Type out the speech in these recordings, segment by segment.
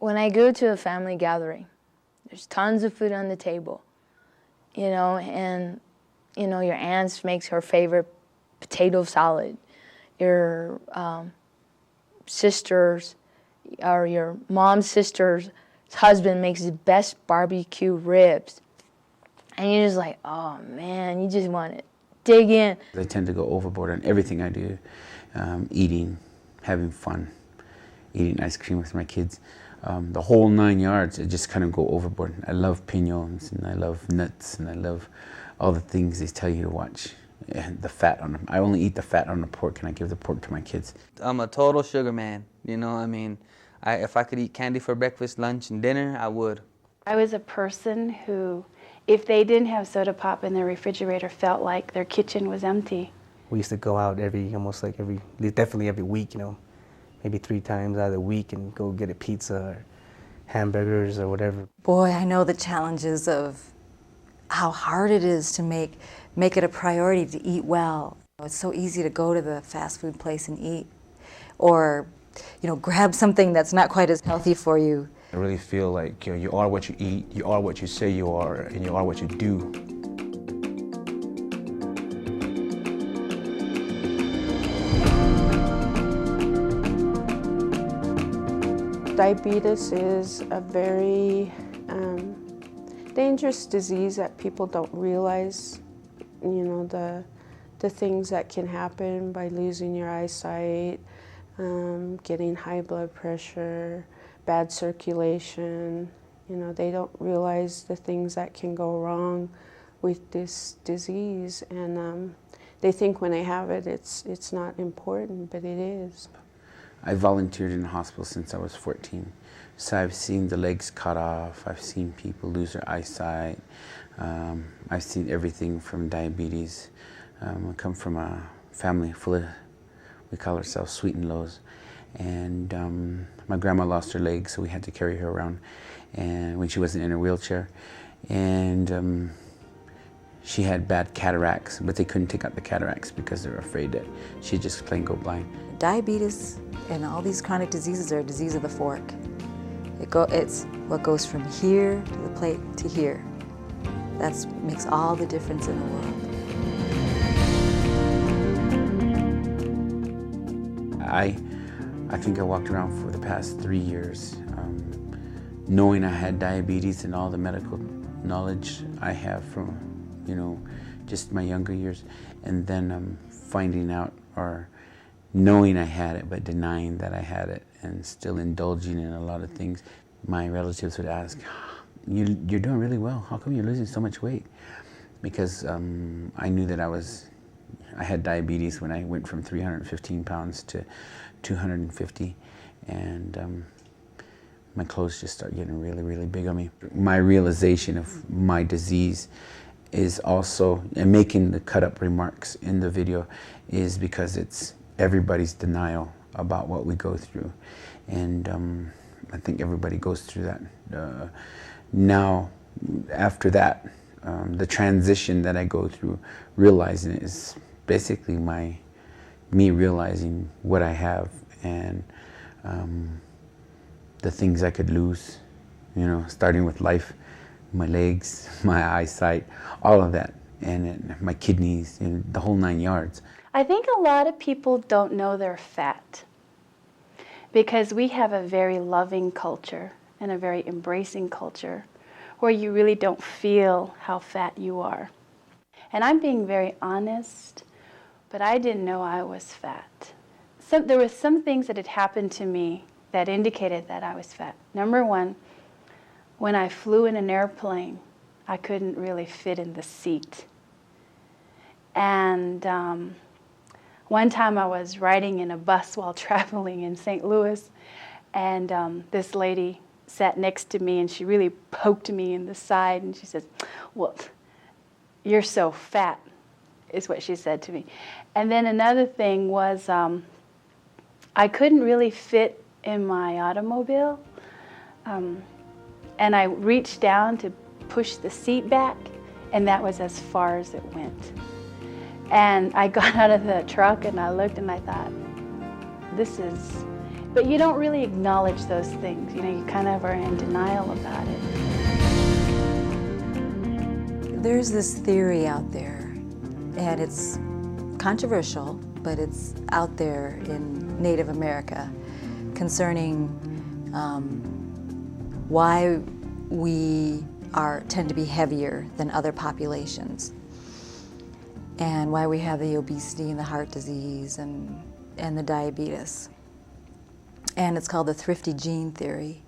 When I go to a family gathering, there's tons of food on the table, you know, and, you know, your aunt makes her favorite potato salad. Your sisters, or your mom's sister's husband makes the best barbecue ribs. And you're just like, oh man, you just want to dig in. I tend to go overboard on everything I do, eating, having fun, eating ice cream with my kids. The whole 9 yards, I just kind of go overboard. I love piñons, and I love nuts, and I love all the things they tell you to watch. And the fat on them. I only eat the fat on the pork, and I give the pork to my kids. I'm a total sugar man, you know, I mean, if I could eat candy for breakfast, lunch, and dinner, I would. I was a person who, if they didn't have soda pop in their refrigerator, felt like their kitchen was empty. We used to go out definitely every week, you know, maybe 3 times out of the week and go get a pizza or hamburgers or whatever. Boy, I know the challenges of how hard it is to make it a priority to eat well. It's so easy to go to the fast food place and eat, or, you know, grab something that's not quite as healthy for you. I really feel like, you know, you are what you eat, you are what you say you are, and you are what you do. Diabetes is a very dangerous disease that people don't realize. You know, the things that can happen by losing your eyesight, getting high blood pressure, bad circulation. You know, they don't realize the things that can go wrong with this disease, and they think when they have it, it's not important, but it is. I volunteered in the hospital since I was 14. So I've seen the legs cut off, I've seen people lose their eyesight, I've seen everything from diabetes. I come from a family full of, we call ourselves sweet and lows. And my grandma lost her leg, so we had to carry her around, and when she wasn't in her wheelchair. And she had bad cataracts, but they couldn't take out the cataracts because they were afraid that she'd just plain go blind. Diabetes and all these chronic diseases are a disease of the fork. It's what goes from here to the plate to here. That makes all the difference in the world. I think I walked around for the past 3 years knowing I had diabetes and all the medical knowledge I have from, you know, just my younger years, and then finding out or knowing I had it but denying that I had it and still indulging in a lot of things. My relatives would ask, you're doing really well, how come you're losing so much weight? Because I knew that I had diabetes when I went from 315 pounds to 250, and my clothes just started getting really, really big on me. My realization of my disease is also, and making the cut-up remarks in the video, is because it's everybody's denial about what we go through. And I think everybody goes through that. Now, after that, the transition that I go through, realizing it, is basically me realizing what I have and the things I could lose, you know, starting with life, my legs, my eyesight, all of that, and my kidneys, and the whole 9 yards. I think a lot of people don't know they're fat because we have a very loving culture and a very embracing culture where you really don't feel how fat you are. And I'm being very honest, but I didn't know I was fat. There were some things that had happened to me that indicated that I was fat. Number one, when I flew in an airplane, I couldn't really fit in the seat. And one time I was riding in a bus while traveling in St. Louis, and this lady sat next to me, and she really poked me in the side, and she says, "Well, you're so fat," is what she said to me. And then another thing was I couldn't really fit in my automobile, and I reached down to push the seat back, and that was as far as it went. And I got out of the truck and I looked and I thought, this is, But you don't really acknowledge those things. You know, you kind of are in denial about it. There's this theory out there, and it's controversial, but it's out there in Native America concerning why we tend to be heavier than other populations, and why we have the obesity and the heart disease and the diabetes. And it's called the thrifty gene theory.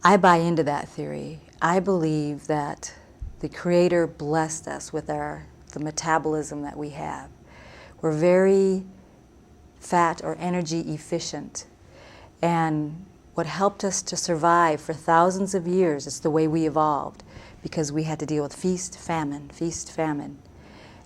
I buy into that theory. I believe that the Creator blessed us with the metabolism that we have. We're very fat or energy efficient. And what helped us to survive for thousands of years is the way we evolved, because we had to deal with feast, famine, feast, famine.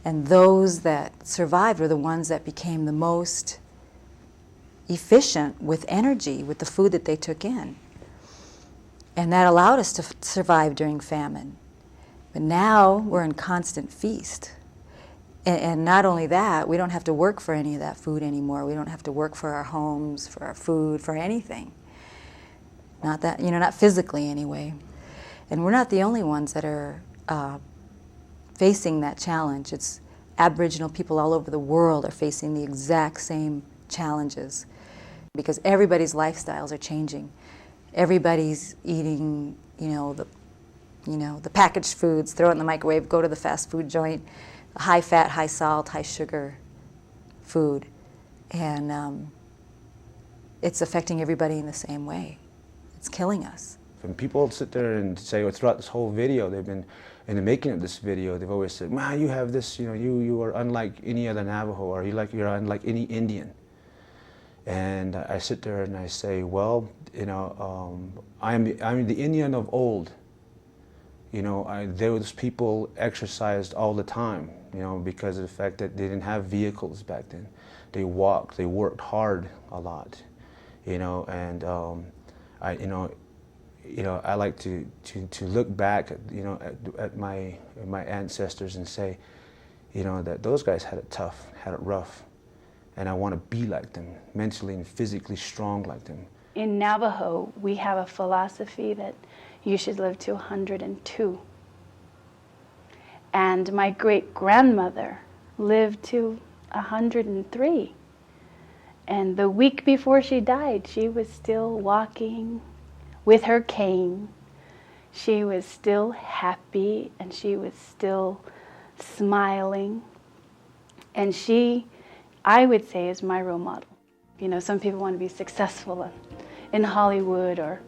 And those that survived were the ones that became the most efficient with energy, with the food that they took in. And that allowed us to survive during famine. But now we're in constant feast. And not only that, we don't have to work for any of that food anymore. We don't have to work for our homes, for our food, for anything. Not that, not physically anyway. And we're not the only ones that are facing that challenge. It's Aboriginal people all over the world are facing the exact same challenges, because everybody's lifestyles are changing. Everybody's eating, the packaged foods, throw it in the microwave, go to the fast food joint, high fat, high salt, high sugar food. And it's affecting everybody in the same way. It's killing us. When people sit there and say, well, throughout this whole video, they've been, in the making of this video, they've always said, man, you have this, you are unlike any other Navajo, or you're unlike any Indian. And I sit there and I say, well, I'm the Indian of old. Those people exercised all the time, because of the fact that they didn't have vehicles back then. They walked, they worked hard a lot, and I like to look back at my ancestors and say, that those guys had it tough, had it rough. And I want to be like them, mentally and physically strong like them. In Navajo, we have a philosophy that you should live to 102. And my great-grandmother lived to 103. And the week before she died, she was still walking with her cane. She was still happy, and she was still smiling. And she, I would say, is my role model. Some people want to be successful in Hollywood or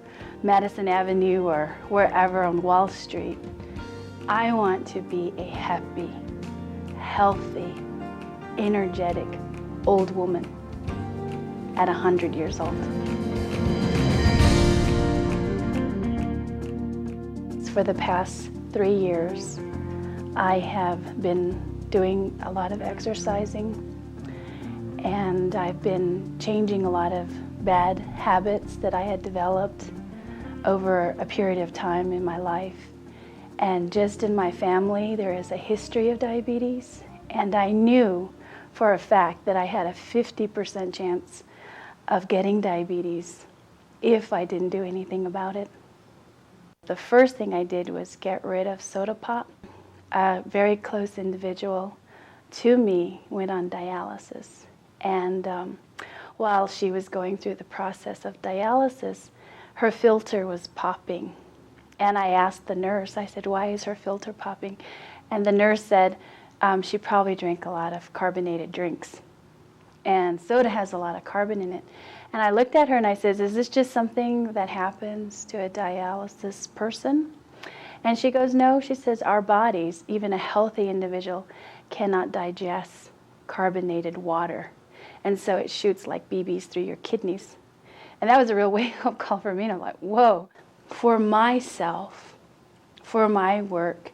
Madison Avenue or wherever on Wall Street. I want to be a happy, healthy, energetic old woman at 100 years old. For the past 3 years, I have been doing a lot of exercising, and I've been changing a lot of bad habits that I had developed over a period of time in my life. And just in my family, there is a history of diabetes, and I knew for a fact that I had a 50% chance of getting diabetes if I didn't do anything about it. The first thing I did was get rid of soda pop. A very close individual to me went on dialysis. And while she was going through the process of dialysis, her filter was popping. And I asked the nurse, I said, why is her filter popping? And the nurse said, she probably drank a lot of carbonated drinks. And soda has a lot of carbon in it. And I looked at her and I said, is this just something that happens to a dialysis person? And she goes, no. She says, our bodies, even a healthy individual, cannot digest carbonated water. And so it shoots like BBs through your kidneys. And that was a real wake-up call for me. And I'm like, whoa. For myself, for my work,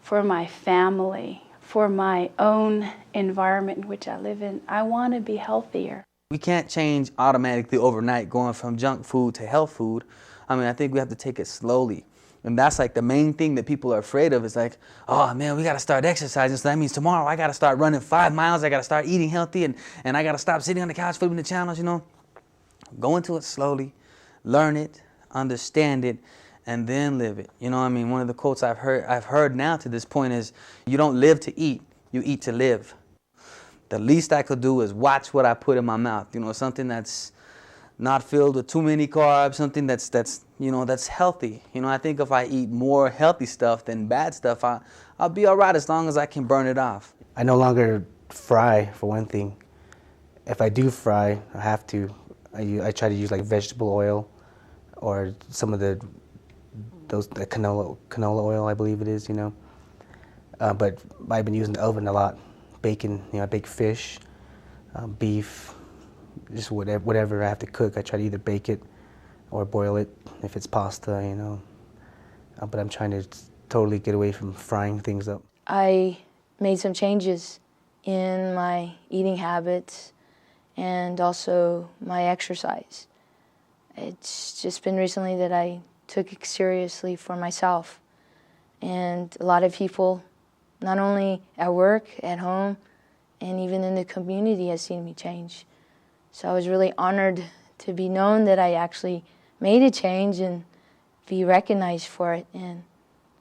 for my family, for my own environment in which I live in, I want to be healthier. We can't change automatically overnight going from junk food to health food. I think we have to take it slowly. And that's like the main thing that people are afraid of, is like, oh man, we got to start exercising. So that means tomorrow I got to start running 5 miles. I got to start eating healthy, and I got to stop sitting on the couch flipping the channels, Go into it slowly, learn it, understand it, and then live it. You know what I mean? One of the quotes I've heard now to this point is, you don't live to eat, you eat to live. The least I could do is watch what I put in my mouth. You know, something that's not filled with too many carbs, something that's healthy. You know, I think if I eat more healthy stuff than bad stuff, I'll be all right as long as I can burn it off. I no longer fry, for one thing. If I do fry, I have to. I try to use like vegetable oil, or some of the canola oil, I believe it is. You know, but I've been using the oven a lot. Bacon, you know, I bake fish, beef, just whatever I have to cook. I try to either bake it or boil it if it's pasta, you know. But I'm trying to totally get away from frying things up. I made some changes in my eating habits and also my exercise. It's just been recently that I took it seriously for myself. And a lot of people, not only at work, at home, and even in the community, has seen me change. So I was really honored to be known that I actually made a change and be recognized for it, and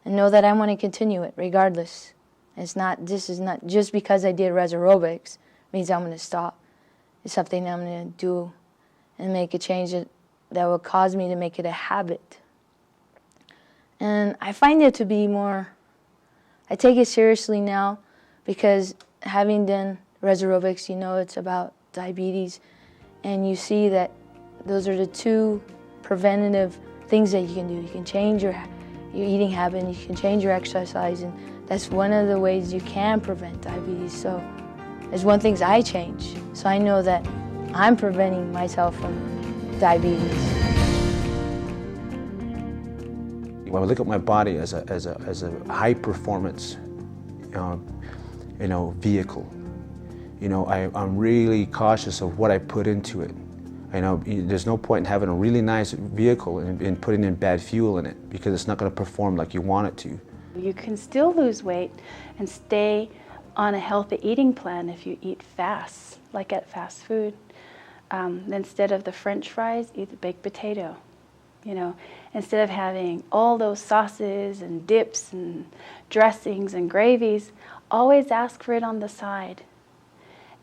know that I want to continue it regardless. This is not just because I did RezRobics means I'm going to stop. It's something I'm going to do and make a change that will cause me to make it a habit. And I find it to be more, I take it seriously now because having done RezRobics, you know it's about diabetes, and you see that those are the two preventative things that you can do. You can change your eating habit, and you can change your exercise, and that's one of the ways you can prevent diabetes. So there's one thing I change, so I know that I'm preventing myself from diabetes. When I look at my body as a high performance, vehicle, I'm really cautious of what I put into it. There's no point in having a really nice vehicle and putting in bad fuel in it, because it's not going to perform like you want it to. You can still lose weight and stay on a healthy eating plan if you eat fast, like at fast food. Instead of the French fries, eat the baked potato. Instead of having all those sauces and dips and dressings and gravies, always ask for it on the side.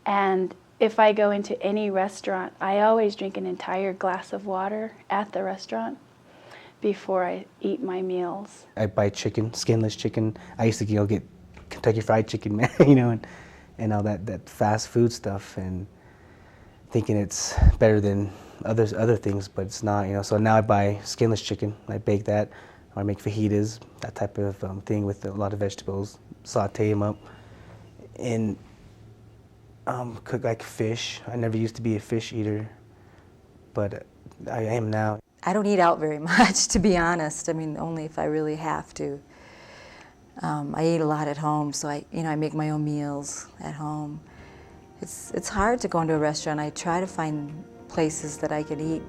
And if I go into any restaurant, I always drink an entire glass of water at the restaurant before I eat my meals. I buy chicken, skinless chicken. I used to get Kentucky Fried Chicken, and all that fast food stuff, and thinking it's better than other things, but it's not, So now I buy skinless chicken. I bake that, or I make fajitas, that type of thing with a lot of vegetables, saute them up, and cook like fish. I never used to be a fish eater, but I am now. I don't eat out very much, to be honest. I mean, only if I really have to. I eat a lot at home, so I make my own meals at home. It's hard to go into a restaurant. I try to find places that I can eat,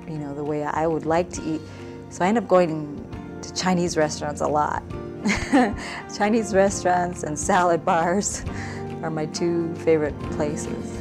the way I would like to eat. So I end up going to Chinese restaurants a lot. Chinese restaurants and salad bars are my two favorite places.